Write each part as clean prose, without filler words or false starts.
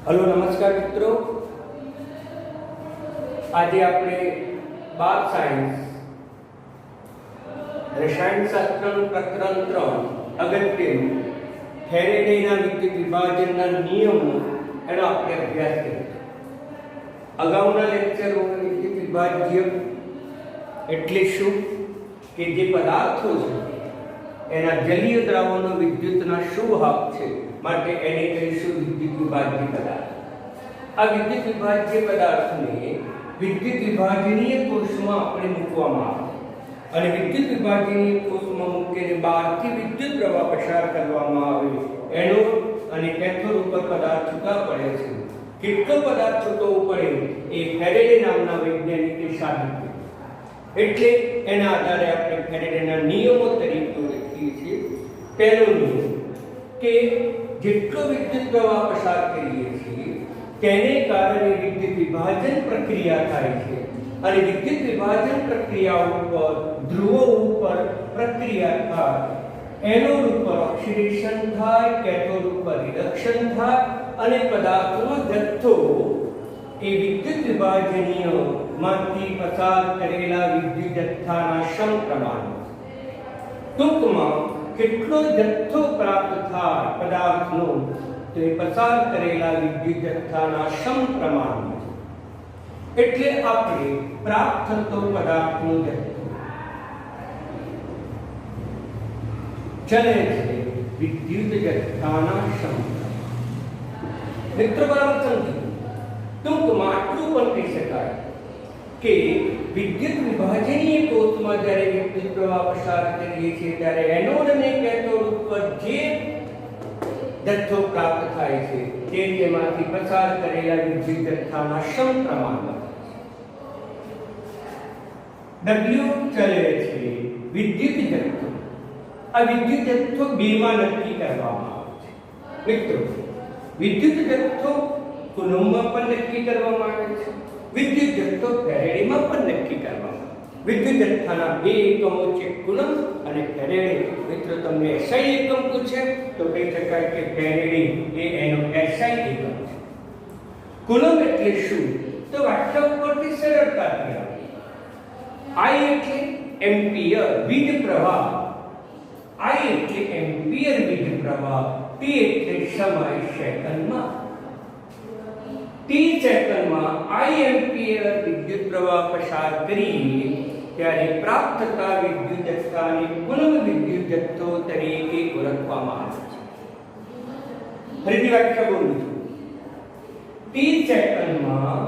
Hello नमस्कार मित्रों, आज આપણે બાર સાયન્સ રસાયણશાસ્ત્રનું પ્રકરણ 3 અગત્યનું ફેરેડેના વિદ્યુત વિભાજનના નિયમો એનો આપણે અભ્યાસ કર્યો. અગાઉના લેક્ચરોમાં વિદ્યુત વિભાજ્ય એટલે શું કે જે પદાર્થો છે એના જલીય દ્રાવણનો વિદ્યુતના શું ભાગ છે માટે એને કહીશું વિદ્યુત વિભાજ્ય પદાર્થ. આ વિદ્યુત વિભાજ્ય પદાર્થને વિદ્યુત વિભાજનીય કોષમાં આપણે મૂકવામાં આવે અને વિદ્યુત વિભાજનીય કોષમાં મૂકીને બહારથી વિદ્યુત પ્રવાહ પસાર કરવામાં આવે એનોડ અને કેથોડ ઉપર પદાર્થ છૂટા પડે છે. કેટલો પદાર્થ છૂટો પડે એ ફેરેડે નામના વૈજ્ઞાનિકે સાબિત કર્યું. એટલે એના આધારે આપણે ફેરેડેના નિયમો તરીકે લખીએ છીએ. પહેલો નિયમ કે જેટલો વિદ્યુત પ્રવાહ પસાર કરીએ છીએ તેને કારણે વિદ્યુત વિભાજન પ્રક્રિયા થાય છે અને વિદ્યુત વિભાજન પ્રક્રિયા ઉપર ધ્રુવો ઉપર પ્રક્રિયા થાય, એનોડ ઉપર ઓક્સિડેશન થાય, કેથોડ ઉપર રિડક્શન થાય અને પદાર્થનો જથ્થો એ વિદ્યુત વિભાજનીય માંથી પસાર કરેલા વિદ્યુત જથ્થાના સમપ્રમાણમાં. ટૂંકમાં કેટલો જથ્થો પ્રાપ્ત થાય પદાર્થનો તો એ પસાર કરેલા વિદ્યુત જથ્થાના સમપ્રમાણમાં. એટલે આપણે પ્રાપ્ત થતો પદાર્થનો જથ્થો ચલે છે વિદ્યુત જથ્થાના સમપ્રમાણ. મિત્રો બરાબર સમજો. ટૂંકમાં આટલું પણ કહી શકાય કે વિદ્યુત વિભાજનીય કોષમાં જ્યારે વિદ્યુત પ્રવાહ પસાર કરીએ છીએ ત્યારે એનોડ અને કેથોડ ઉપર જે જથ્થો પ્રાપ્ત થાય છે તે તેમાંથી પસાર કરેલા વિદ્યુત જથ્થાના સમપ્રમાણમાં. W ચલે છે વિદ્યુત જથ્થો. આ વિદ્યુત જથ્થો બેમાં નક્કી કરવામાં આવે છે. મિત્રો, વિદ્યુત જથ્થો કુલમ્બમાં પણ નક્કી કરવામાં આવે છે, વિદ્યુત જથ્થો ફેરેડેમાં પણ નક્કી કરવામાં આવે. વિદ્યુત જથ્થાના બે એકમો છે કુલમ્બ અને ફેરેડે. મિત્રો, તમને એસઆઈ એકમ પૂછે તો કહી શકાય કે ફેરેડે એ એનો એસઆઈ એકમ છે. કુલમ્બ એટલે શું તો વાસ્તવ પરથી સરળતાથી આવે. I એટલે એમ્પિયર વીજ પ્રવાહ, I એટલે એમ્પિયર વીજ પ્રવાહ, T એટલે સમય સેકન્ડમાં. T સેકન્ડમાં I એમ્પિયર વિદ્યુત પ્રવાહ પસાર કરીએ ત્યારે પ્રાપ્ત થતા વિદ્યુત જથ્થાને કુલમ્બ વિદ્યુત જથ્થો તરીકે ઓળખવામાં આવે છે. ફરીથી વ્યાખ્યા બોલું છું. T સેકન્ડમાં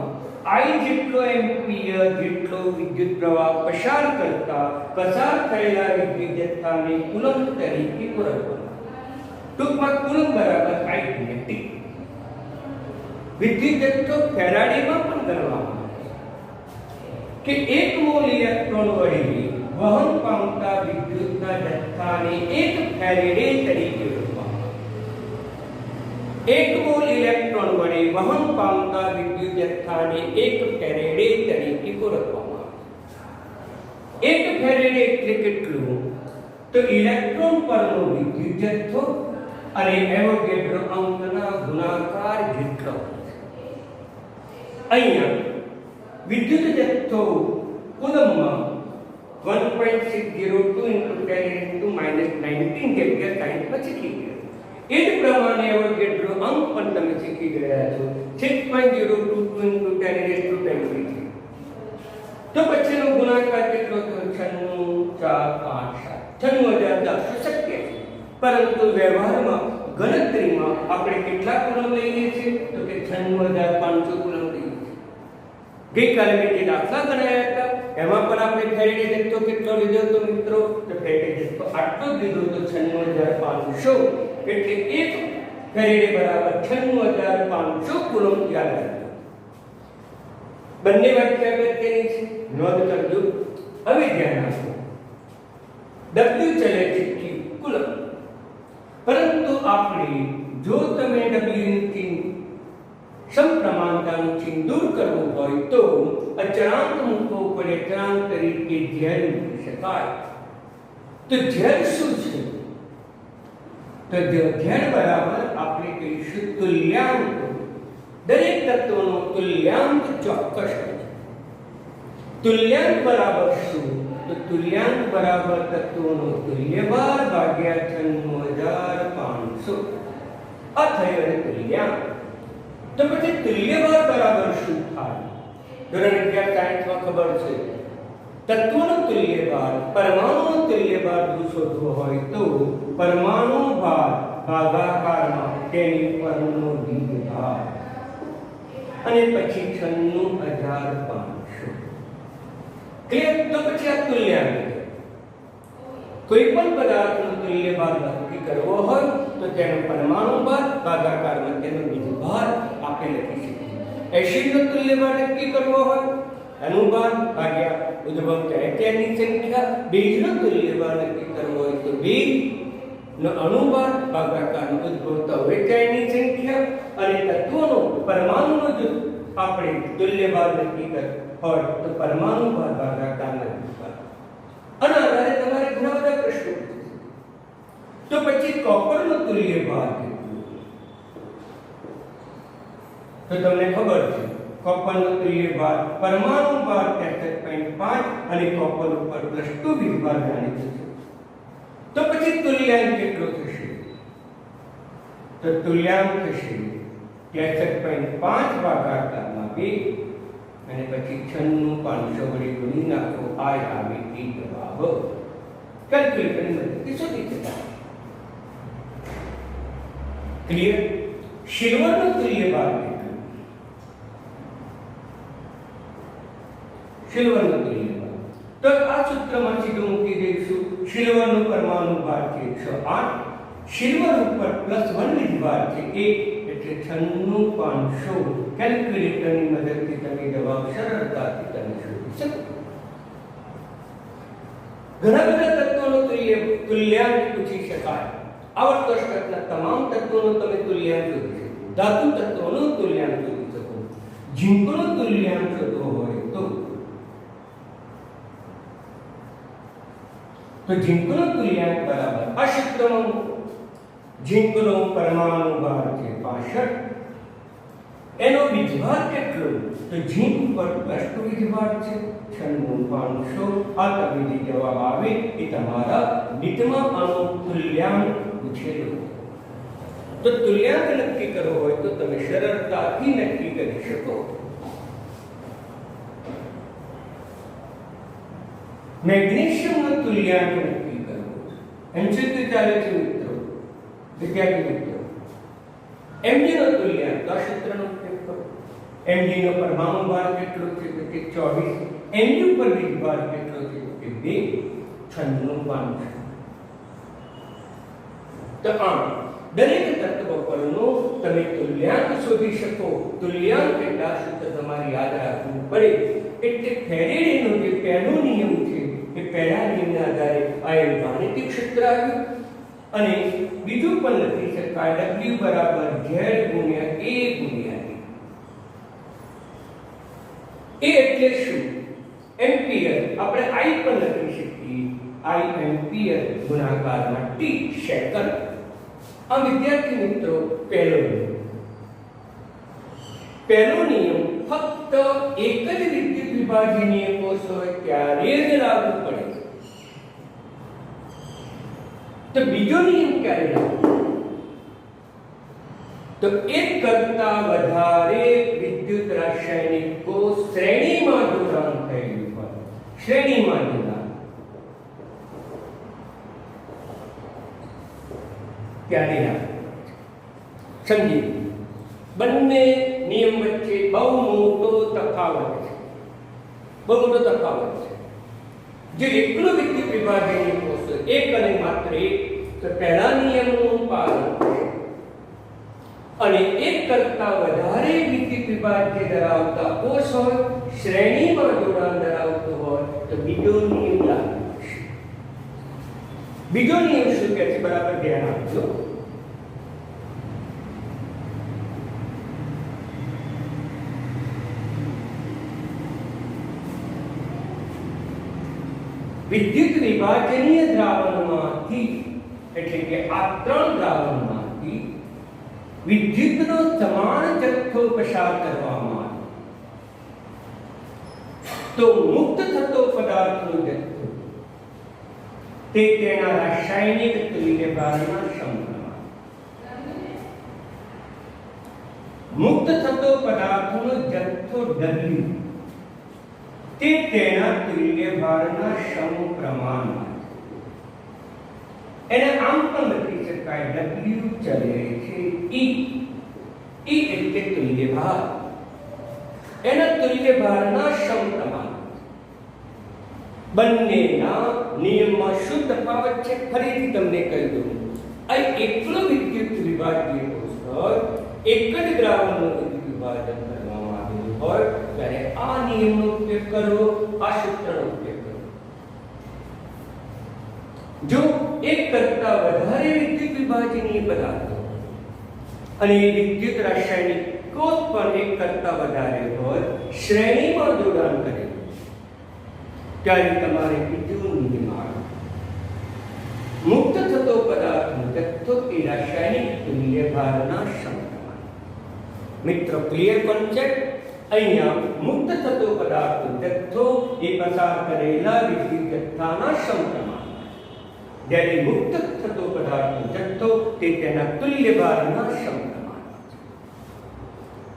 I જેટલો એમ્પિયર જેટલો વિદ્યુત પ્રવાહ પસાર થયેલા વિદ્યુત જથ્થાને કુલમ્બ તરીકે ઓળખવામાં આવે. ટૂંકમાં કુલમ્બ બરાબર I કિનેટિક. વિદ્યુત જથ્થો ફેરાડેમાં પણ ગણવામાં આવે કે 1 મોલ ઇલેક્ટ્રોન વડે વહન પામતા વિદ્યુતના જથ્થાને 1 ફેરેડે તરીકે ઓળખવામાં આવે. 1 મોલ ઇલેક્ટ્રોન વડે વહન પામતા વિદ્યુત જથ્થાને 1 ફેરેડે તરીકે ઓળખવામાં આવે. 1 ફેરેડે એટલે કેટલું તો ઇલેક્ટ્રોન પરનો વિદ્યુત જથ્થો અને એવોગેડ્રો અંકના ગુણાકાર જેટલો. અહીંયા વિદ્યુત જથ્થો કુલમ્બમાં 1.602 × 10⁻⁹ જગ્યા સાઇન પછી શીખી ગયા. એ જ પ્રમાણે એવોગેડ્રો અંક પણ તમે શીખી ગયા છો 6.022 × 10⁻⁻. તો પછીનો ગુણાકાર કેટલો થયો? 96,457 શક્ય છે, પરંતુ વ્યવહારમાં ગણતરીમાં આપણે કેટલા કુલમ લઈએ છીએ તો કે 96,500 કુલમ લઈએ છીએ. ગઈકાલે મેં જે દાખલા ગણાયા હતા એમાં પણ આપણે ફેરેડે જથ્થો કેટલો લીધો હતો મિત્રો? તો ફેરેડે જથ્થો આટલો જ લીધો તો 96,500. એટલે 1 ફેરેડે બરાબર 96,500 કુલમ યાદ રાખજો. બંને વ્યાખ્યા અગત્યની છે, નોંધ કરજો. હવે ધ્યાન આપો. W ચલે છે કુલમ, પરંતુ આપણે જો તમે W ની સમપ્રમાણતાનું ચિહ્ન દૂર કરવું હોય તો અચળાંક મૂકવો પડે. અચળાંક તરીકે Z મૂકી શકાય. તો Z શું છે? તો Z બરાબર આપણે કહીશું તુલ્યાંક દરેક તત્વનો તુલ્યાંક ચોક્કસ હોય છે. તુલ્યાંક બરાબર શું? તો તુલ્યાંક બરાબર તત્વોનો તુલ્યભાર ભાગ્યા 96,500 આ થયો તુલ્યાંક. તો પછી તુલ્યભાર બરાબર શું થાય? ધોરણ 11 સાયન્સમાં ખબર છે, તત્વનો તુલ્યભાર પરમાણુનો તુલ્યભાર જો શોધવો હોય તો પરમાણુ ભાર ભાગાકારમાં તેની પરનો દીભાર અને પછી 96,500. ક્લિયર? તો પછી આ તુલ્યાંક. કોઈ પણ પદાર્થનો તુલ્યભાર નક્કી કરવો હોય તો તેનો પરમાણુ ભાર ભાગાકારમાં તેનો દીભાર આપણે લખી શકીએ. એસિડનો તુલ્યભાર નક્કી કરવો હોય અણુભાર ભાગ્યા ઉદ્ભવતા એટમની સંખ્યા. બીજનો તુલ્યભાર નક્કી કરવો હોય તો બીજનો અણુભાર ભાગાકારનો ઉદ્ભવતા એટમની સંખ્યા. અને તત્વોનો પરમાણુનો જો આપણે તુલ્યભાર નક્કી કરવો હોય તો પરમાણુ ભાર ભાગાકારના દીભાર. આના આધારે તમારે ઘણા બધા પ્રશ્નો પૂછશે. તો પછી કોપરનો તુલ્યભાર કેટલો? તો તમને ખબર છે કોપરનો તુલ્યભાર પરમાણુ ભાર 63.5 અને કોપર ઉપર +2 વિભાર જાણીતો છે. તો પછી તુલ્યાંક કેટલો થશે? તો તુલ્યાંક થશે 63.5 ભાગાકારમાં 2 અને પછી 96,500 વડે ગુણી નાખો. આ આવે એ જવાબ. કેલ્ક્યુલેટરની મદદથી શોધી શકાય. ક્લિયર? સિલ્વરનો તુલ્યભાર કેટલો? સિલ્વરનો તુલ્યભાર તો આ સૂત્રમાં સીધું મૂકી દઈશું. સિલ્વરનો પરમાણુ ભાર છે 108. સિલ્વર ઉપર +1 વિભાર છે 1 એટલે 96,500. કેલ્ક્યુલેટરની મદદથી તમે જવાબ સરળતાથી તમે શોધી શકો. ઘણા બધા તત્વોનો તુલ્યાંક પૂછી શકાય. આવર્ત કોષ્ટકના તમામ તત્વોનો તમે તુલ્યાંક શોધી શકો. ધાતુ તત્વોનો તુલ્યાંક શોધી શકો. ઝીંકનો તુલ્યાંક શોધવો હોય તો ઝીંકનો તુલ્યાંક બરાબર આ સૂત્રમાં ઝીંકનો પરમાણુ ભાર છે 65. એનો વિજભાર કેટલો? તો ઝીંક પર +2 વિજભાર છે 96,500. આ તમે જે જવાબ આવે એ તમારા નીટમાં આનો તુલ્યાંક પૂછેલો. તો તુલ્યાંક નક્કી કરવો હોય તો તમે સરળતાથી નક્કી કરી શકો. મેગ્નેશિયમનો તુલ્યાંક નક્કી કરવો. એમસીક્યુ ચાલે છે મિત્રો, વિદ્યાર્થી મિત્રો. Mg નો તુલ્યાંક આ સૂત્રનો ઉપયોગ કરો. Mg નો પરમાણુ ભાર કેટલો છે? તો કે 24. Mu પર વિજભાર કેટલો છે? તો કે 2 96,500. તો આમ દરેક તત્વ પરનો તમે તુલ્યાંક શોધી શકો. તુલ્યાંક એટલે આ સૂત્ર તમારે યાદ રાખવું પડે. એટલે ફેરેડેનો જે પહેલો નિયમ છે એ પહેલા નિયમના આધારે આ ગાણિતિક સૂત્ર આવ્યું. અને બીજું પણ લખી શકાય W બરાબર Z ગુણ્યા A ગુણ્યા A એટલે શું? એમ્પિયર. આપણે I પણ લખી શકીએ. I એમ્પિયર ગુણાકારમાં T સેકન્ડ. આ વિદ્યાર્થી મિત્રો પહેલો નિયમ ફક્ત એક જ વિદ્યુત વિભાજનીય કોષ હોય ત્યારે જ લાગુ પડે. તો બીજો નિયમ ક્યારે લાગુ? તો એક કરતા વધારે વિદ્યુત રાસાયણિક કોષ શ્રેણીમાં જોડાણ થયેલું હોય. શ્રેણીમાં જોડાણ ત્યારે લાગુ. સમજી, બંને નિયમ વચ્ચે બહુ મોટો તફાવત છે. બહુ મોટો તફાવત છે. જે એકલો વિદ્યુત વિભાજનીય કોષ એક અને માત્ર એક, તો પહેલા નિયમનું પાલન કરે. અને એક કરતા વધારે વિદ્યુત વિભાજ્ય ધરાવતા કોષ હોય, શ્રેણીમાં જોડાણ ધરાવતો હોય, તો બીજો નિયમ લાગુ થશે. બીજો નિયમ શું કહે છે? બરાબર ધ્યાન આપજો. વિદ્યુત વિભાજનીય દ્રાવણમાંથી એટલે કે આ ત્રણ દ્રાવણમાંથી વિદ્યુતનો સમાન જથ્થો પસાર કરવામાં આવે તો મુક્ત થતો પદાર્થનો જથ્થો તે તેના રાસાયણિક તુલ્યભારના સમપ્રમાણ. મુક્ત થતો પદાર્થનો જથ્થો W તે તેના તુલ્યભારના સમપ્રમાણમાં. એને આમ પણ લખી શકાય W ચલે છે E એટલે તુલ્યભાર. એના તુલ્યભારના સમપ્રમાણ. બંનેના નિયમમાં શું તફાવત છે ફરીથી તમને કહી દઉં. આ એકલો વિદ્યુત વિભાજ્ય કોષ હોય, એક જ દ્રાવણનું વિદ્યુત વિભાજન કરવામાં આવેલું હોય ત્યારે આ નિયમનો ઉપયોગ કરવો, આ સૂત્રનો ઉપયોગ કરવો. જો એક કરતા વધારે વિદ્યુત વિભાજનીય પદાર્થો અને વિદ્યુત રાસાયણિક કોષ પણ એક કરતા વધારે હોય, શ્રેણીમાં જોડાણ કરે ત્યારે તમારે બીજું નિયમ આવે. મુક્ત થતો પદાર્થનો જથ્થો એ રાસાયણિક તુલ્યભારના સમપ્રમાણ. મિત્રો ક્લિયર કોન્સેપ્ટ? અહીંયા મુક્ત થતો પદાર્થનો જથ્થો એ પસાર કરેલા વિદ્યુત જથ્થાના સમપ્રમાણ, જ્યારે મુક્ત થતો પદાર્થનો જથ્થો તે તેના તુલ્યભારના સમપ્રમાણ.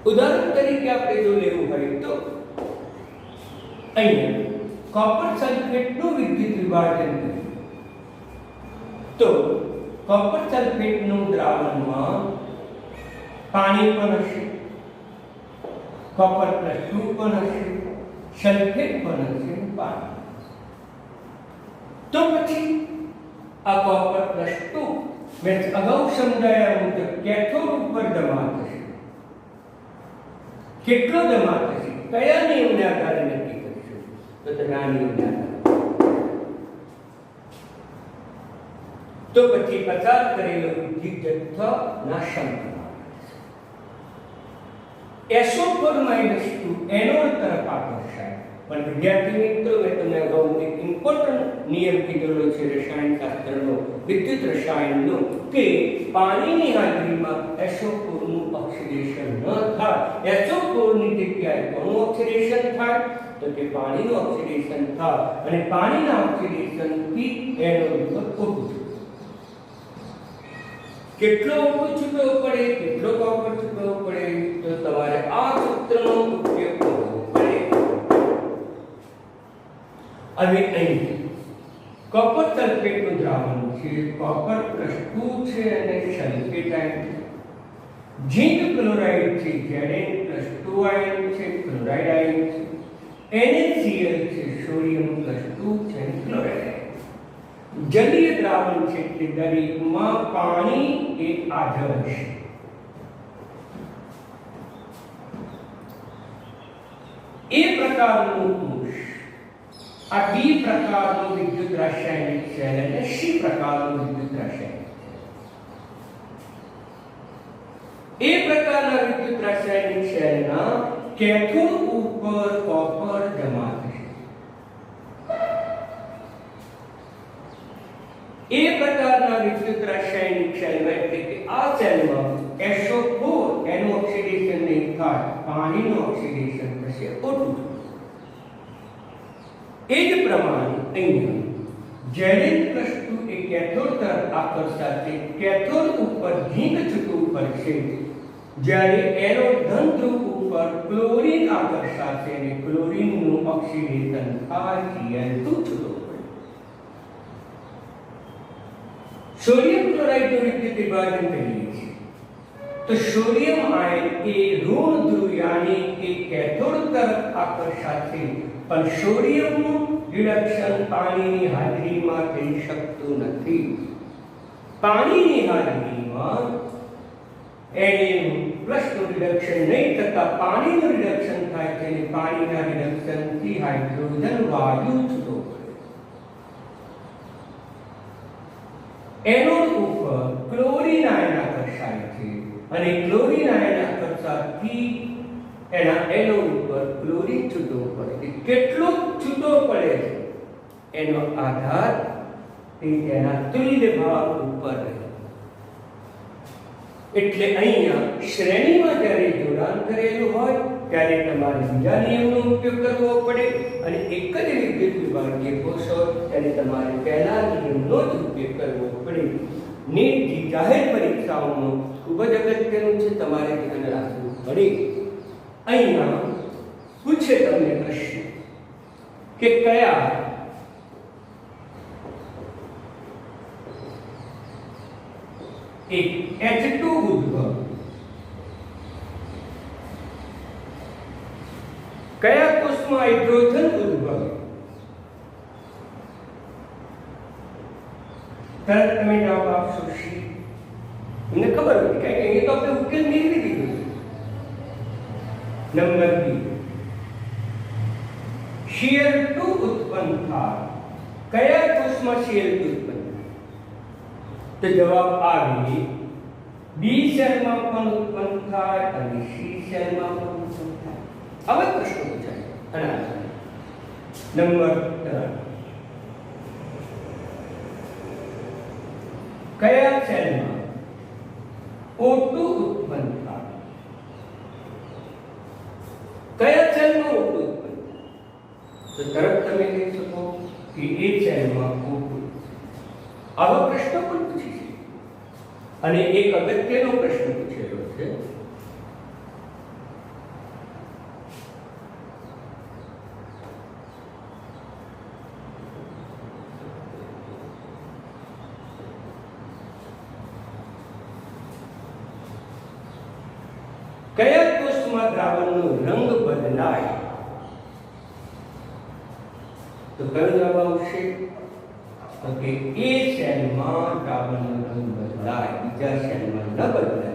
ઉદાહરણ તરીકે આપણે જો લેવું હોય તો અહીંયા કોપર સલ્ફેટનું વિદ્યુત વિભાજન કર્યું તો કોપર સલ્ફેટનું દ્રાવણમાં પાણી પણ હશે, કોપર +2 પણ હશે, સલ્ફેટ પણ હશે, પાણી. તો પછી આ કોપર +2 મેં અગાઉ સમજાયા મુજબ કેથોડ ઉપર જમા થશે. કેટલો જમા થશે, કયા નિયમને આધારે નક્કી કરીશું? તો તમે આ નિયમને આધારે. તો પછી પસાર કરેલો વિદ્યુત જથ્થો ના સમપ્રમાણ. SO4 - 2 એનોડ તરફ આકર્ષાય. પણ વિદ્યાર્થી મિત્રો, મેં તમને અગાઉ એક ઇમ્પોર્ટન્ટ નિયમ કીધેલો છે રસાયણશાસ્ત્રનો, વિદ્યુત રસાયણનો, કે પાણીની હાજરીમાં SO4 નું ઓક્સિડેશન ન થાય. SO4 ની જગ્યાએ કોનું ઓક્સિડેશન થાય? તો કે પાણીનું ઓક્સિડેશન થાય અને પાણીના ઓક્સિડેશનથી એનોડ પર ઓછું. કેટલો ઓછો છૂટવો પડે, કેટલો કોપર છૂટવો પડે? તો તમારે આ સૂત્રનો ઉપયોગ કરવો પડે. હવે અહીં કોપર સલ્ફેટનું દ્રાવણ છે, કોપર +2 છે અને સલ્ફેટ આયન છે. ઝીંક ક્લોરાઇડ છે, Zn+2 આયન છે, ક્લોરાઇડ આયન છે. NaCl છે, સોડિયમ +2 છે અને ક્લોરાઇડ આયન. જલીય દ્રાવણ છે કે દરેકમાં પાણી એ હાજર છે. એ પ્રકારનું કોષ આ બી પ્રકારનો વિદ્યુત રાસાયણિક સેલ અને સી પ્રકારનો વિદ્યુત રાસાયણિક સેલ. એ પ્રકારના વિદ્યુત રાસાયણિક સેલના કેથોડ ઉપર કોપર જમા થશે. એ પ્રકારના વિદ્યુત રાસાયણિક સેલમાં એટલે કે આ સેલમાં SO4 એનું ઓક્સિડેશન નહીં થાય, પાણીનું ઓક્સિડેશન થશે, ઓછું. એ જ પ્રમાણે અહીંયા Zn+2 એ કેથોડ તરફ આકર્ષાશે. કેથોડ ઉપર ઝીંક છૂટવું પડશે, જ્યારે એનોડ ધન ધ્રુવ ઉપર ક્લોરીન આકર્ષાશે અને ક્લોરીનનું ઓક્સિડેશન થાય, Cl2 છૂટવું. સોડિયમ ક્લોરાઇડનું વિદ્યુત વિભાજન કરીએ છીએ તો સોડિયમ આયન એ ઋણ ધ્રુવ યાની કે કેથોડ તરફ આકર્ષાશે, પણ સોડિયમનું રિડક્શન પાણીની હાજરીમાં થઈ શકતું નથી. પાણીની હાજરીમાં Na+નું રિડક્શન નહીં થતા પાણીનું રિડક્શન થાય છે અને પાણીના રિડક્શનથી હાઇડ્રોજન વાયુ છૂટો પડે. એનોડ ઉપર ક્લોરીન આયન આકર્ષાય છે અને ક્લોરીન આયન આકર્ષાથી એના એનોડ ઉપર ક્લોરીન છૂટો પડે. કેટલો છૂટો પડે છે એનો આધાર એ તેના તુલ્યભાર ઉપર રહે. એટલે અહીંયા શ્રેણીમાં જ્યારે જોડાણ કરેલું હોય ત્યારે તમારે બીજા નિયમનો ઉપયોગ કરવો પડે અને એક જ વિદ્યુત વિભાગીય કોષ હોય ત્યારે તમારે પહેલા નિયમનો જ ઉપયોગ કરવો પડે. નીટની જાહેર પરીક્ષાઓમાં ખૂબ જ અગત્યનું છે, તમારે ધ્યાન રાખવું પડે. અહીંયા પૂછે તમને પ્રશ્ન કે કયા એક H2 ઉદ્ભવ કયા કોષમાં હાઇડ્રોજન ઉદ્ભવ? તરત તમે જવાબ આપશો સી. મને ખબર હતી કે એ તો આપણે ઉકેલ મેળવી દીધો છે. નંબર બી Cl2 ઉત્પન્ન થાય. કયા કોષમાં Cl2 ઉત્પન્ન થાય? તો જવાબ આવે બી સેલમાં પણ ઉત્પન્ન થાય અને સી સેલમાં પણ ઉત્પન્ન થાય. હવે પ્રશ્ન પૂછાય આના નંબર 3 કયા સેલમાં O2 ઉત્પન્ન થાય? કયા સેલમાં O2 ઉત્પન્ન થાય? તો તરત તમે કહી શકો કે એ સેલમાં O2. આવા પ્રશ્નો પણ પૂછી છે અને એક અગત્યનો પ્રશ્ન પૂછેલો છે. કયા કોષમાં દ્રાવણનો રંગ બદલાય? તો કયો જવાબ આવશે? તો કે એ સેલમાં દ્રાવણનો રંગ બદલાય, બીજા સેલમાં ન બદલાય.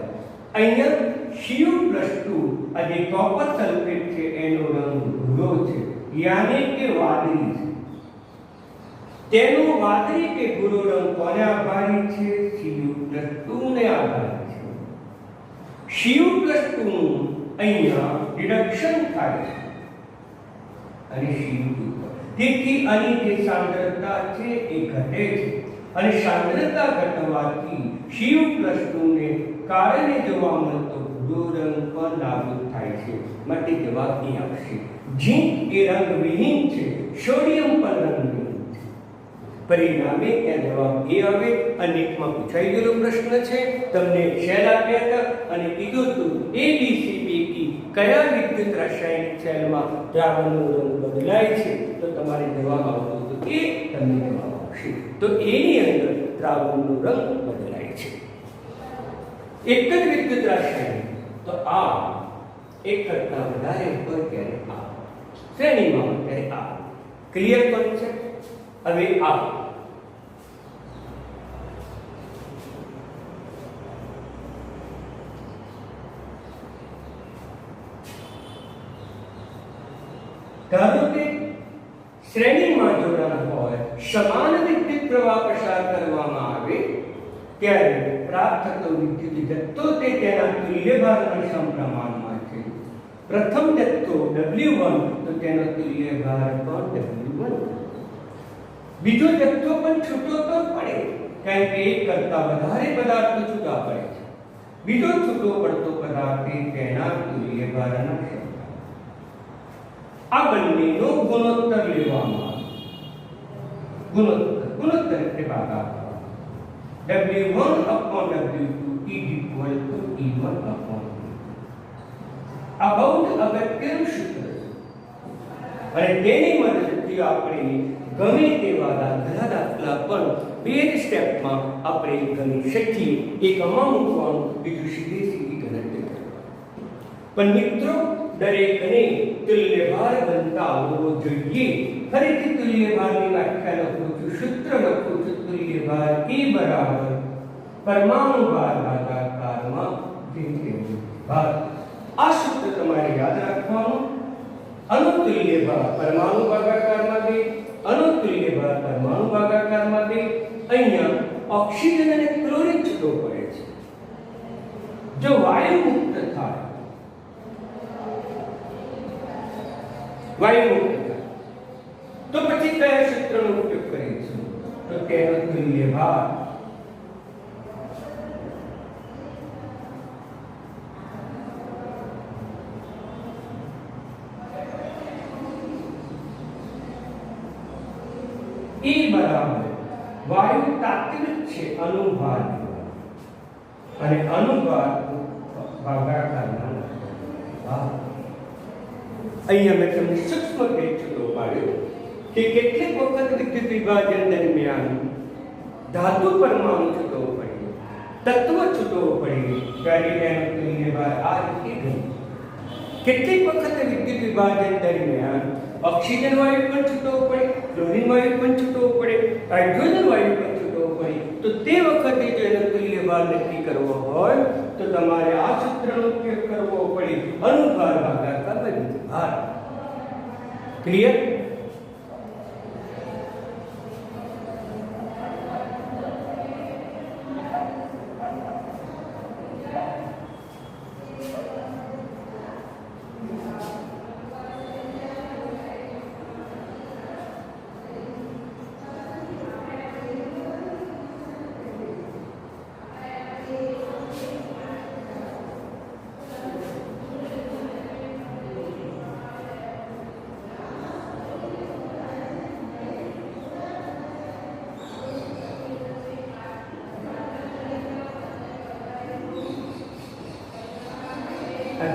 અહીંયા Cu+2 આ જે કોપર સલ્ફેટ છે એનો રંગ ભૂરો છે, યાની કે વાદળી છે. તેનો વાદળી કે ભૂરો રંગ કોને આભારી છે? Cu+2 ને આભારી છે. Cu+2 નું અહીંયા રિડક્શન થાય છે અને Cu2 તેથી આની જે સાંદ્રતા છે એ ઘટે છે અને સાંદ્રતા ઘટવાથી Cu+2 ને કારણે જોવા મળતો ભૂરો રંગ પણ નાબૂદ થાય છે. માટે જવાબ અહીં આવશે. ઝીંક એ રંગવિહીન છે, સોડિયમ પણ રંગવિહીન છે. પરિણામે ત્યાં જવાબ એ આવે. અનેકમાં પૂછાઈ ગયેલો પ્રશ્ન છે, તમને સેલ આપ્યા હતા અને કીધું હતું ABC પૈકી કયા વિદ્યુત રાસાયણિક સેલમાં દ્રાવણનો રંગ બદલાય છે? તો તમારે જવાબ આવતો હતો એ તમને જવાબ આવશે. તો એની અંદર દ્રાવણનો રંગ બદલાય છે. એક જ વિદ્યુત રાસાયણિક તો આ એક કરતા વધારે હોય ત્યારે આ શ્રેણીમાં હોય ત્યારે આ. Clear concept? હવે આ ધારો કે શ્રેણીમાં જોડાણ હોય, સમાન વિદ્યુત પ્રવાહ પસાર કરવામાં આવે ત્યારે પ્રાપ્ત થતો વિદ્યુત જથ્થો તે તેના તુલ્ય ભારના સમપ્રમાણમાં છે. પ્રથમ જથ્થો W1 તો તેનો તુલ્ય ભાર પણ W1. બીજો જથ્થો પણ છૂટો તો પડે, કારણ કે એક કરતા વધારે પદાર્થો છૂટા પડે છે. બીજો છૂટો પડતો પદાર્થ તેના તુલ્ય ભારના સમપ્રમાણમાં. આ બંનેનો ગુણોત્તર લેવામાં આવે. ગુણોત્તર એટલે ભાગાકાર. W1/W2 is equal to E1/E2. આ બહુ જ અગત્યનું સૂત્ર છે અને તેની મદદથી આપણે ગમે તેવા દાખલા પણ બે સ્ટેપમાં આપણે ગણી શકીએ. એક આમાં મૂકવાનું, બીજું સીધી ગણતરી કરવાની. પણ મિત્રો, દરેકને તુલ્યભાર બનતા આવડવો જોઈએ. ફરીથી તુલ્યભારની વ્યાખ્યા લખું છું, સૂત્ર લખું છું. તુલ્યભાર E બરાબર પરમાણુ ભાર ભાગાકારમાં વિદ્યુત ભાર. આ સૂત્ર તમારે યાદ રાખવાનું. અનુતુલ્ય ભાર પરમાણુ ભાગાકારમાં 2, અનુતુલ્ય ભાર પરમાણુ ભાગાકારમાં 2. અહીંયા ઓક્સિજન અને ક્લોરીન છૂટો પડે છે. જો વાયુ મુક્ત થાય, વાયુ મુક્ત થાય તો પછી કયા સૂત્રનો ઉપયોગ કરીશું? તો તેનો તુલ્ય ભાર E બરાબર વાયુ તાત્વિક છે અનુભાર દ્વારા અને અનુભાર ભાગાકારના અહીંયા મેં તમને સૂક્ષ્મ ભેદ છૂટો પાડ્યો કે કેટલીક વખત વિદ્યુત વિભાજન દરમિયાન ધાતુ પરમાણુ છૂટો પડ્યો, તત્વ છૂટો પડ્યો ત્યારે એનો ક્રિયાભાર આ રીતે ગયો. કેટલીક વખત વિદ્યુત વિભાજન દરમિયાન ઓક્સિજન વાયુ પણ છૂટો પડે, ક્લોરીન વાયુ પણ છૂટો પડે, હાઇડ્રોજન વાયુ પણ છૂટો પડે. તો તે વખતે જો એનો ક્રિયાભાર નક્કી કરવો હોય તો તમારે આ સૂત્રનો ઉપયોગ કરવો પડે, અનુભાર ભાગાકાર વિદ્યુતભાર. ક્લિયર?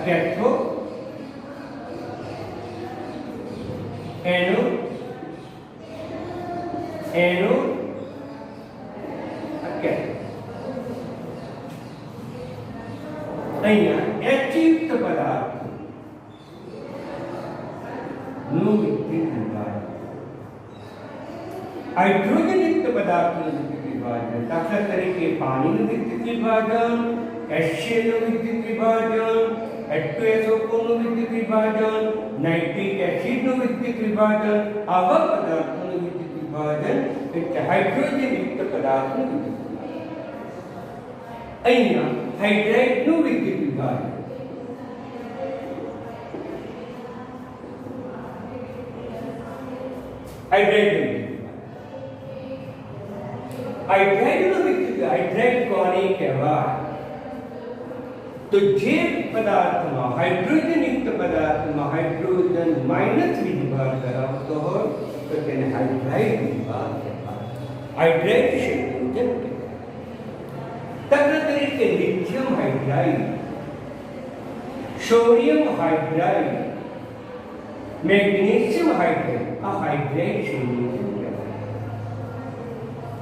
કેથો એનો એનો અહીંયા એચયુક્ત પદાર્થ નું વિદ્યુત વિભાજન, હાઇડ્રોજનયુક્ત પદાર્થનું વિદ્યુત વિભાજન, દાખલા તરીકે પાણીનું વિદ્યુત વિભાજન, HCl નું વિદ્યુત વિભાજન, H2SO4 નું વિદ્યુત વિભાજન, નાઇટ્રિક એસિડ નું વિદ્યુત વિભાજન, આવા પદાર્થોનું વિદ્યુત વિભાજન એટલે હાઇડ્રોજનયુક્ત પદાર્થનું વિદ્યુત વિભાજન. અહીંયા હાઇડ્રાઇડ નું વિદ્યુત વિભાજન, હાઇડ્રાઇડનું વિદ્યુત હાઇડ્રાઇડ કોને કહેવાય? તો જે પદાર્થમાં હાઇડ્રોજનયુક્ત પદાર્થમાં હાઇડ્રોજન માઇનસ વિદ્યુતભાર ધરાવતો હોય તો તેને હાઇડ્રાઇડ વિદ્યુતભાર કહેવાય. હાઇડ્રાઇડ સંયોજન કહેવાય. દાખલા તરીકે lithium hydride, sodium hydride, magnesium hydride, આ હાઇડ્રાઇડ સંયોજન કહેવાય.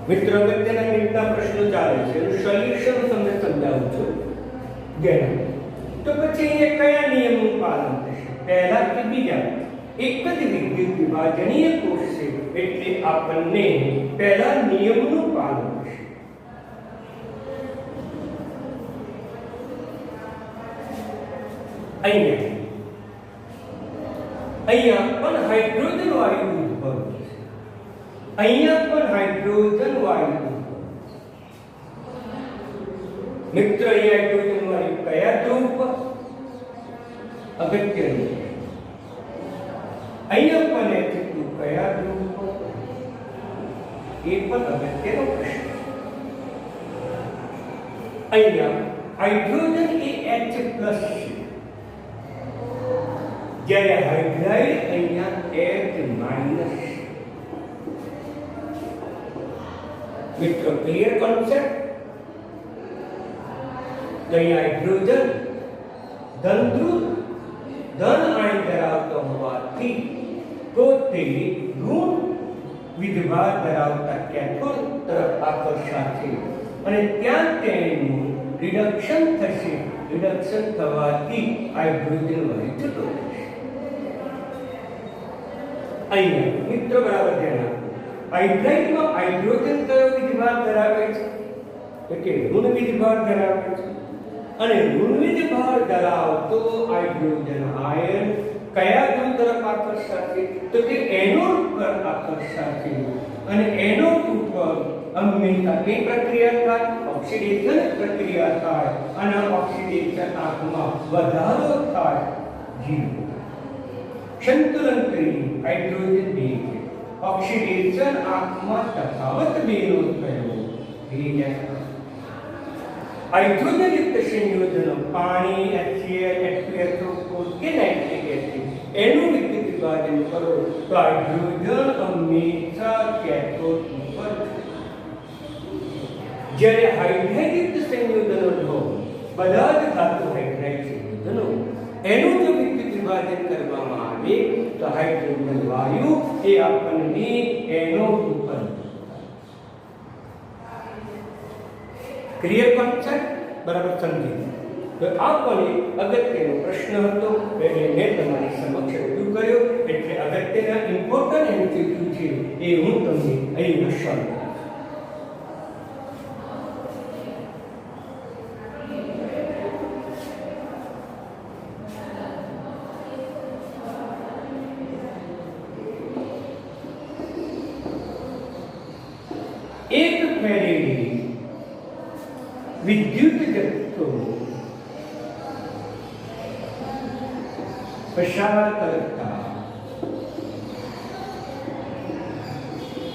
મિત્રો, અગત્યના મિનિટના પ્રશ્નો ચાલે છે, એનું સોલ્યુશન તમને સમજાવું છું. તો પછી અહીંયા કયા નિયમનું પાલન થશે? પહેલા કે બીજા? એક જ વિદ્યુત વિભાજનીય કોષ છે એટલે આપણને પહેલા નિયમનું પાલન થશે. અહીંયા પણ હાઇડ્રોજન વાયુ ઉદ્ભવે છે, અહીંયા પણ હાઇડ્રોજન વાયુ ઉદ્ભવે છે. મિત્ર, અહીંયા હાઇડ્રોજન વાયુ કયા ધ્રુવ પર? અગત્યનું. અહીંયા પણ H2 કયા ધ્રુવ પર? એ પણ અગત્યનો પ્રશ્ન. અહીંયા હાઇડ્રોજન એ H+ છે, જ્યારે હાઇડ્રાઇડ અહીંયા H- છે. મિત્રો, ક્લિયર કોન્સેપ્ટ? તો અહીંયા હાઇડ્રોજન ધન આયન ધરાવતો હોવાથી પોતે ઋણ વિદ્યુતભાર ધરાવતા કેથોડ તરફ આકર્ષાશે અને ત્યાં તેનું રિડક્શન થશે. રિડક્શન થવાથી હાઇડ્રોજન વાયુ છૂટો થશે. અહીંયા મિત્રો બરાબર ધ્યાન આપો. હાઇડ્રાઇડમાં હાઇડ્રોજન કયો વિદ્યુતભાર ધરાવે છે? એટલે ઋણ વિદ્યુતભાર ધરાવે છે. અને ઋણ વિદ્યુતભાર ધરાવતો હાઇડ્રોજન આયન કયા ધ્રુવ તરફ આકર્ષાશે? તો કે એનોડ પર આકર્ષાશે. અને એનોડ ઉપર હંમેશા કઈ પ્રક્રિયા થાય? ઓક્સિડેશન પ્રક્રિયા થાય. અને ઓક્સિડેશન આંખમાં વધારો થાય. જીરો સંતુલન કરી હાઇડ્રોજન 2 છે. ઓક્સિડેશન આંખમાં તફાવત 2 નો થયો. હાઇડ્રોજનયુક્ત સંયોજનો પાણી, HCl, H2SO4 કે નાઇટ્રિક એસિડ એનું વિદ્યુત વિભાજન કરો તો હાઇડ્રોજન હંમેશા કેથોડ ઉપર છે. જ્યારે હાઇડ્રાઇડ સંયોજનો બધા જ ધાતુ હાઇડ્રાઇડ સંયોજનો એનું જો વિદ્યુત વિભાજન કરવામાં આવે તો હાઇડ્રોજન વાયુ એ આપણને એનોડ ઉપર ક્લિયર કોન્સેપ્ટ બરાબર સમજી. તો આ પણ અગત્યનો પ્રશ્ન હતો એટલે મેં તમારી સમક્ષ રજૂ કર્યો. એટલે અગત્યના ઇમ્પોર્ટન્ટ એમસીક્યુ છે એ હું તમને અહીં દર્શાવું. એક ફેરેડે વિદ્યુત જથ્થો પસાર કરતા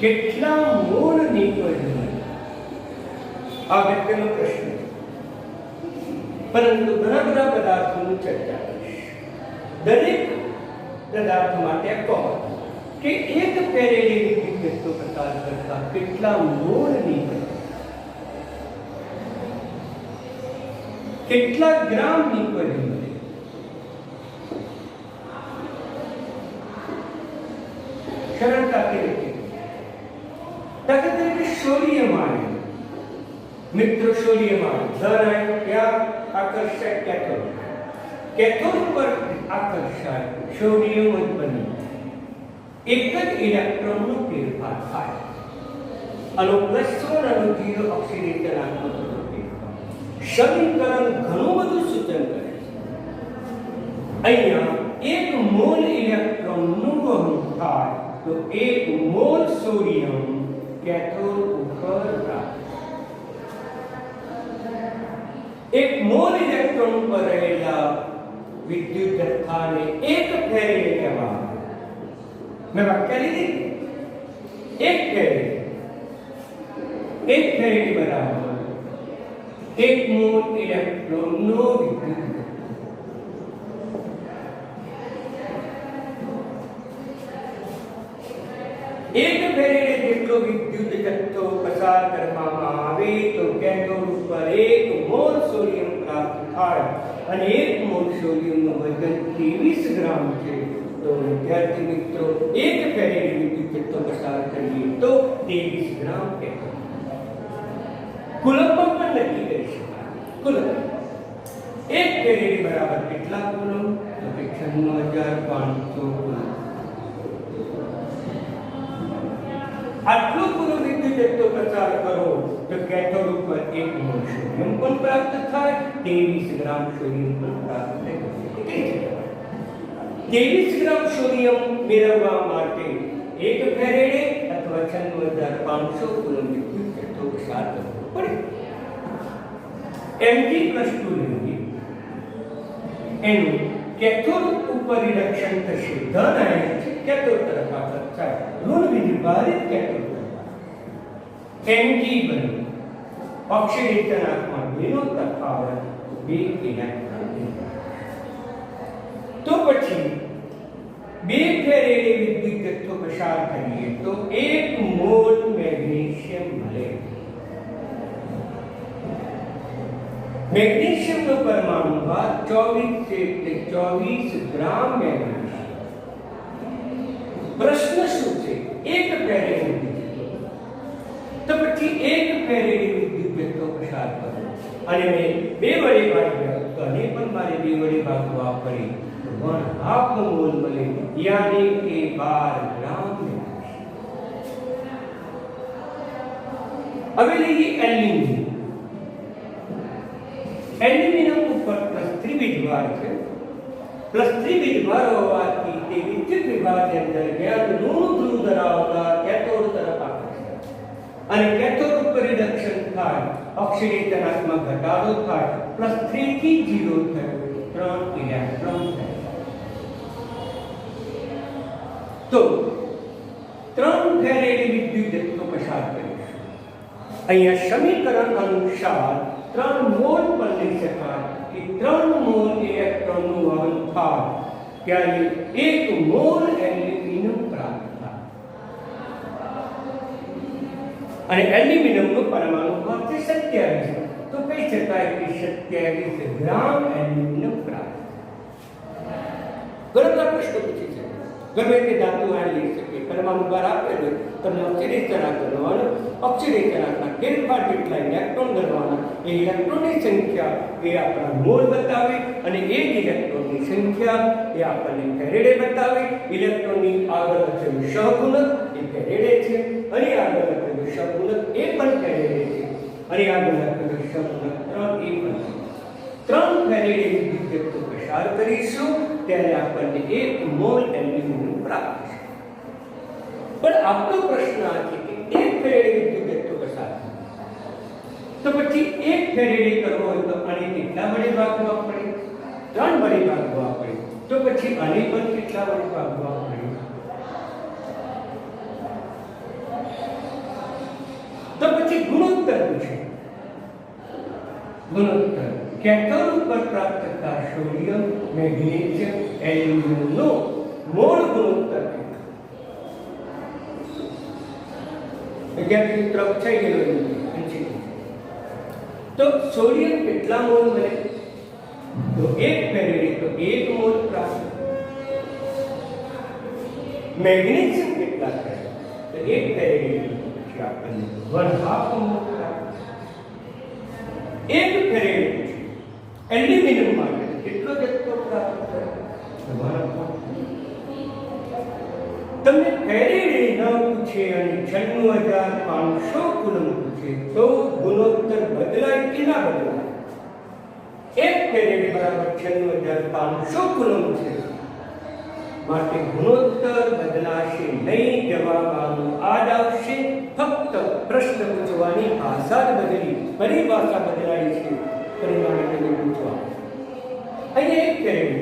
કેટલા મોલ નીકળે? આ અગત્યનો પ્રશ્ન છે. પરંતુ ઘણા બધા પદાર્થોની ચર્ચા કરીશ. દરેક પદાર્થ માટે કહો કે એક ફેરેડે વિદ્યુત જથ્થો પસાર કરતા કેટલા મોલ નીકળે, કેટલા ગ્રામ નીકળે? સરળતાથી લખી. દાખલા તરીકે સોડિયમ આયન, મિત્રો સોડિયમ આયન ધન આયન ક્યાં આકર્ષાય? કેથોડ. કેથોડ પર આકર્ષાય સોડિયમ ઉત્પન્ન, એક જ ઇલેક્ટ્રોનનો ફેરફાર થાય. આનો +1 અને 0 ઓક્સિડેશનાત્મક ફેરફાર. સમીકરણ ઘણું બધું સૂચન કરે છે. અહીંયા 1 મોલ ઇલેક્ટ્રોનનું વહન થાય તો 1 મોલ સોડિયમ કેથોડ ઉપર પ્રાપ્ત. 1 મોલ ઇલેક્ટ્રોન પર રહેલા વિદ્યુત જથ્થાને 1 ફેરેડે કહેવાય. મેં વાક્ય લીધી. 1 ફેરેડે, 1 ફેરેડે બરાબર 1 મોલ ઇલેક્ટ્રોનનો વિદ્યુત જથ્થો. એક ફેરેડે જેટલો વિદ્યુત જથ્થો પસાર કરવામાં આવે તો કેથોડ ઉપર 1 મોલ સોડિયમ પ્રાપ્ત થાય અને 1 મોલ સોડિયમનું વજન 23 ગ્રામ છે. તો વિદ્યાર્થી મિત્રો 1 ફેરેડે વિદ્યુત જથ્થો પસાર કરીએ તો 23 ગ્રામ કેથોડ. કુલમ્બમાં પણ નક્કી કરી શકાય. કુલમ 1 ફેરેડે બરાબર કેટલા કુલમ? તો 96,500 કુલમ. આટલું પૂરો વિદ્યુત જથ્થો પસાર કરો તો કેથોડ ઉપર 1 મોલ સોડિયમ પણ પ્રાપ્ત થાય, 23 ગ્રામ સોડિયમ પણ પ્રાપ્ત થાય. 23 ગ્રામ સોડિયમ મેળવવા માટે 1 ફેરેડે અથવા 96,500 કુલમ વિદ્યુત જથ્થો પસાર કરવો પડે. Mg+2 લેવી. એનું કેથોડ ઉપર રિડક્શન થશે. ધન આયન કેથોડ તરફ આગળ થાય, ઋણ વિભાજિત કેથોડ તરફ. Mg બને ઓક્સિડેશનાત્મક બેનો તફાવત 2 ઇલેક્ટ્રોન. તો પછી 2 ફેરેડે વિદ્યુત જથ્થો પસાર કરીએ તો 1 મોલ મેગ્નેશિયમ મળે. મેગ્નેશિયમનો પરમાણુ ભાર 24 છે એટલે 24 ગ્રામ મેગ્નેશિયમ. પ્રશ્ન શું છે? 1 ફેરેડે વિદ્યુત જથ્થો, તો પછી 1 ફેરેડે વિદ્યુત જથ્થો પસાર કરો અને મેં 2 વડે ભાગ્યા તો આને પણ મારે 2 વડે ભાગવા પડે તો 1/2 મોલ મળે, યાની કે 12 ગ્રામ મેગ્નેશિયમ. હવે લઈએ એલ્યુમિનિયમ. એલ્યુમિનિયમ ઉપર +3 વીજભાર છે. +3 વીજભાર હોવાથી તે વિદ્યુત વિભાજન દરમિયાન ઋણ ધ્રુવ ધરાવતા કેથોડ તરફ આકર્ષાય અને કેથોડ ઉપર રિડક્શન થાય, ઓક્સિડેશનાત્મક ઘટાડો થાય, +3 થી 0 થયો 3 ઇલેક્ટ્રોન થાય. તો 3 ફેરેડે વિદ્યુત જથ્થો પસાર કરીશું. અહીંયા સમીકરણ અનુસાર 3 મોલ પર લઈ શકાય કે 3 મોલ ઇલેક્ટ્રોનનું વહન થાય ત્યારે 1 મોલ એલ્યુમિનિયમ પ્રાપ્ત થાય અને એલ્યુમિનિયમનો પરમાણુ ભાર છે 27, તો કહી શકાય કે 27 ગ્રામ એલ્યુમિનિયમ પ્રાપ્ત. ઘણા પ્રશ્નો પૂછી છે. ગમે તે ધાતુ આણ લઈ શકે, પરમાણુ ભાર આપેલો તમને ઓક્સિડેશન કરવાનો, ઓક્સિડેશનના ફેરફાર જેટલા ઇલેક્ટ્રોન કરવાના, એ ઇલેક્ટ્રોનની સંખ્યા એ આપણા મોલ બતાવે અને એ જ ઇલેક્ટ્રોનની સંખ્યા એ આપણને ફેરેડે બતાવે. ઇલેક્ટ્રોનની આગળ લખેલું સહગુણક એ ફેરેડે છે અને આગળ લખેલું સહગુણક એ પણ ફેરેડે છે અને આગળ લખેલું સહગુણક 3 એ પણ 3 ફેરેડે વિદ્યુત જથ્થો પસાર કરીશું ત્યારે આપણને 1 મોલ એલ્યુમિનિયમ પ્રાપ્ત થશે. પણ આપણો પ્રશ્ન આ છે કે 1 ફેરેડે વિદ્યુત જથ્થો પસાર તો પછી 1 ફેરેડે કરવો હોય તો આને કેટલા વડે ભાગવા પડે? 3 વડે ભાગવા પડે. તો પછી આને પણ કેટલા વડે ભાગવા પડે? તો પછી ગુણોત્તર પૂછે. ગુણોત્તર કેથોડ ઉપર પ્રાપ્ત થતા સોડિયમ, મેગ્નેશિયમ, એલ્યુમિનિયમનો મોલ ગુણોત્તર વિદ્યાર્થી મિત્રો થઈ ગયેલો તો સોડિયમ કેટલા મોલ મળે? તો 1 ફેરેડે તો 1 મોલ પ્રાપ્ત. મેગ્નેશિયમ કેટલા થાય? તો 1 ફેરેડે પછી આપણને 1/2 મોલ પ્રાપ્ત. 1 ફેરેડે એલ્યુમિનિયમ માટે કેટલો જથ્થો પ્રાપ્ત થાય? તમને ફેરેડે ન પૂછે અને 96,500 કુલમ પૂછે તો ગુણોત્તર બદલાય કે ના બદલાય? 1 ફેરેડે બરાબર 96,500 કુલમ છે માટે ગુણોત્તર બદલાશે નહીં. જવાબ આનો આ જ આવશે. ફક્ત પ્રશ્ન પૂછવાની ભાષા જ બદલી, પરિભાષા બદલાઈ છે, પરિણામે તમે પૂછવા. અહીંયા 1 ફેરેડે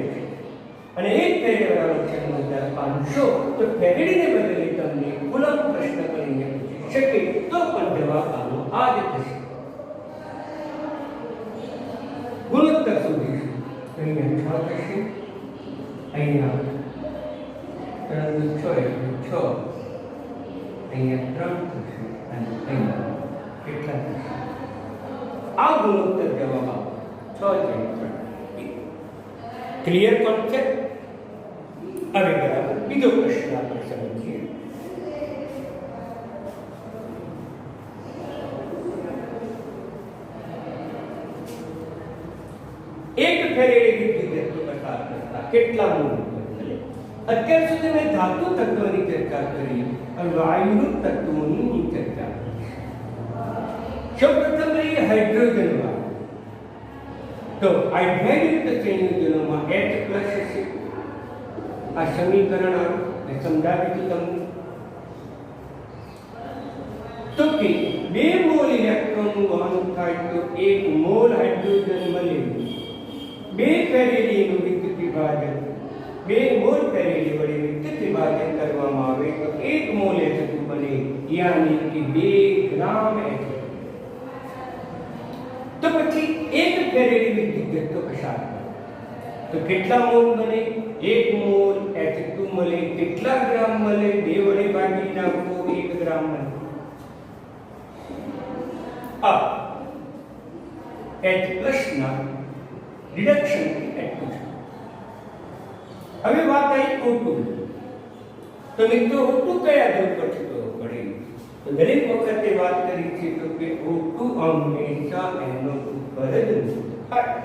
અને 1 ફેરેડે બરાબર 96,500 તો ફેરેડેને બદલે તમને કુલમ પ્રશ્ન કરીને પૂછી શકે તો પણ જવાબ આનો આ જ થશે. ગુણોત્તર શોધીશું. અહીંયા 6 થશે, અહીંયા 3 × 6 એટલે 6, અહીંયા 3 થશે અને અહીંયા કેટલા થશે? આ ગુણોત્તર જવાબ આવે 6/3. Clear concept? હવે બરાબર બીજો પ્રશ્ન આપણે સમજીએ. એક ફેરેડે વિદ્યુત જથ્થો પસાર કરતા કેટલા મોલ મળે? અત્યાર સુધી મેં ધાતુ તત્વની ચર્ચા કરી અને વાયુરૂપ તત્વોની ચર્ચા કરી. સૌપ્રથમ લઈએ હાઇડ્રોજન વાયુ. તો હાઇડ્રોજનયુક્ત સંયોજનોમાં H+ હશે. આ સમીકરણ મેં સમજાવ્યું તમને. તો કે 2 મોલ ઇલેક્ટ્રોનનું વહન થાય તો 1 મોલ હાઇડ્રોજન મળે. 2 ફેરેડેનું વિદ્યુત વિભાજન 2 મોલ ફેરેડે વડે વિદ્યુત વિભાજન કરવામાં આવે તો 1 મોલ H2 બને, યાની કે 2 ગ્રામ H2. તો પછી 1 ફેરેડે વિદ્યુત જથ્થો પસાર થાય તો કેટલા મોલ બને? 1 મોલ H2 મળે. કેટલા ગ્રામ મળે? 2 વડે ભાગી નાખો, 1 ગ્રામ મળે. આ H+ ના રિડક્શન H2 છે. હવે વાત આવી O2. તો મિત્રો O2 કયા ધ્રુવ પર છૂટો પડે? તો દરેક વખતે વાત કરી છે તો કે O2 હંમેશા એનોડ ઉપર જ મુક્ત થાય.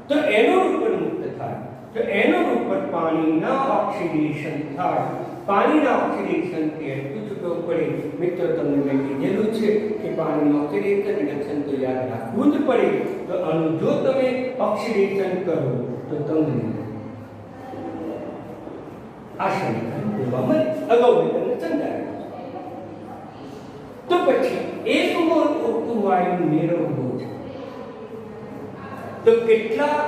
તો એનોડ ઉપર મુક્ત થાય તો એનોડ ઉપર પાણીના ઓક્સિડેશન થાય. પાણીના ઓક્સિડેશનથી H2 છૂટો પડે. મિત્રો તમને મેં કીધેલું છે કે પાણીનું ઓક્સિડેશન રિડક્શન તો યાદ રાખવું જ પડે. તો આનું જો તમે ઓક્સિડેશન કરો તો તમને આ સમીકરણ જોવા મળે. અગાઉ મેં તમને સમજાવ્યું. તો પછી 1 મોલ O2 વાયુ મેળવવો છે તો કેટલા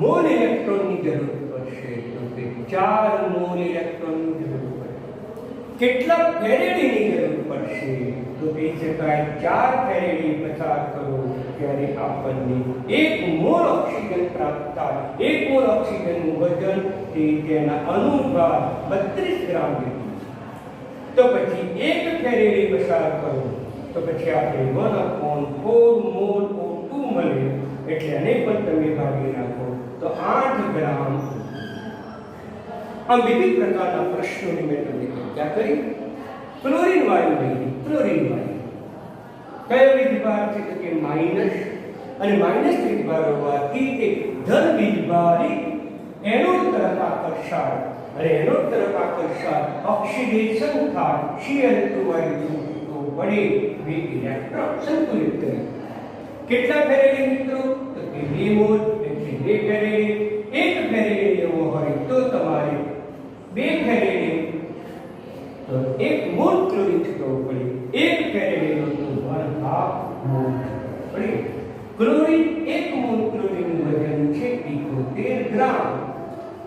મોલ ઇલેક્ટ્રોનની જરૂર પડશે? તો કે 4 મોલ ઇલેક્ટ્રોનની જરૂર પડશે. કેટલા ફેરેડેની જરૂર પડશે? તો કહી શકાય 4 ફેરેડે પસાર કરો ત્યારે આપણને 1 મોલ ઓક્સિજન પ્રાપ્ત થાય. 1 મોલ ઓક્સિજનનું વજન વખતે તેના અનુભાર 32 ગ્રામ લીધું, તો પછી 1 ફેરેડે પસાર કરો તો પછી આપણે 1/4 મોલ O2 મળે, એટલે આને પણ તમે ભાગી નાખો તો 8 ગ્રામ. આમ વિવિધ પ્રકારના પ્રશ્નોની મેં તમને ચર્ચા કરી. ક્લોરીન વાયુ લઈ, ક્લોરીન વાયુ કયો વીજભાર છે તો કે માઇનસ, અને માઇનસ વીજભાર હોવાથી તે ધન વીજભારી એનોડ તરફ આકર્ષાય, અને એનોડ તરફ આકર્ષાય ઓક્સિડેશન થાય, Cl2 વાયુ વડે બે ઇલેક્ટ્રોન સંતુલિત કરે. કેટલા ફેરેડે મિત્રો તો કે 2 મોલ, એટલે 2 ફેરેડે. 1 ફેરેડે લેવો હોય તો તમારે 2 ફેરેડે તો 1 મોલ ક્લોરીન છૂટવું પડે. 1 ફેરેડે નો તો 1/2 મોલ પડે. ક્લોરીન 1 મોલ ક્લોરીનનું વજન છે 71 ગ્રામ,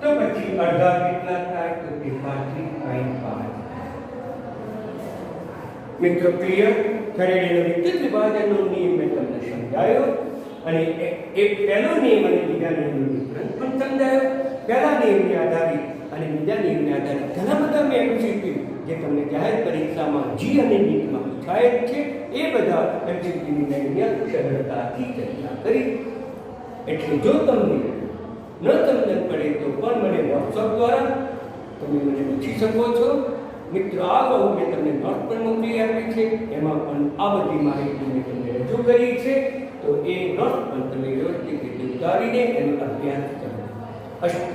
તો પછી અડધા કેટલા થાય તો કે 35.5. મિત્રો ક્લિયર? ફેરેડેનો વિદ્યુત વિભાજનનો નિયમ મેં તમને સમજાયો, અને એક પહેલો નિયમ અને બીજા નિયમનો ડિફરન્સ પણ સમજાયો. પહેલા નિયમને આધારિત અને બીજા નિયમને આધારિત ઘણા બધા મેં એમસીક્યુ જે તમને જાહેર પરીક્ષામાં જી અને નીટમાં પૂછાય છે, એ બધા એમસીક્યુની મેં અહીંયા સરળતાથી ચર્ચા કરી. એટલે જો તમને ન સમજણ પડે તો પણ મને વોટ્સઅપ દ્વારા તમે મને પૂછી શકો છો. મિત્રો, આ બહુ મેં તમને નોટ પણ મોકલી આપી છે, એમાં પણ આ બધી માહિતી મેં તમને રજૂ કરી છે, તો એ નોટ પણ તમે વ્યવસ્થિત રીતે ઉતારીને એનો અભ્યાસ કરો. અસ્તુ.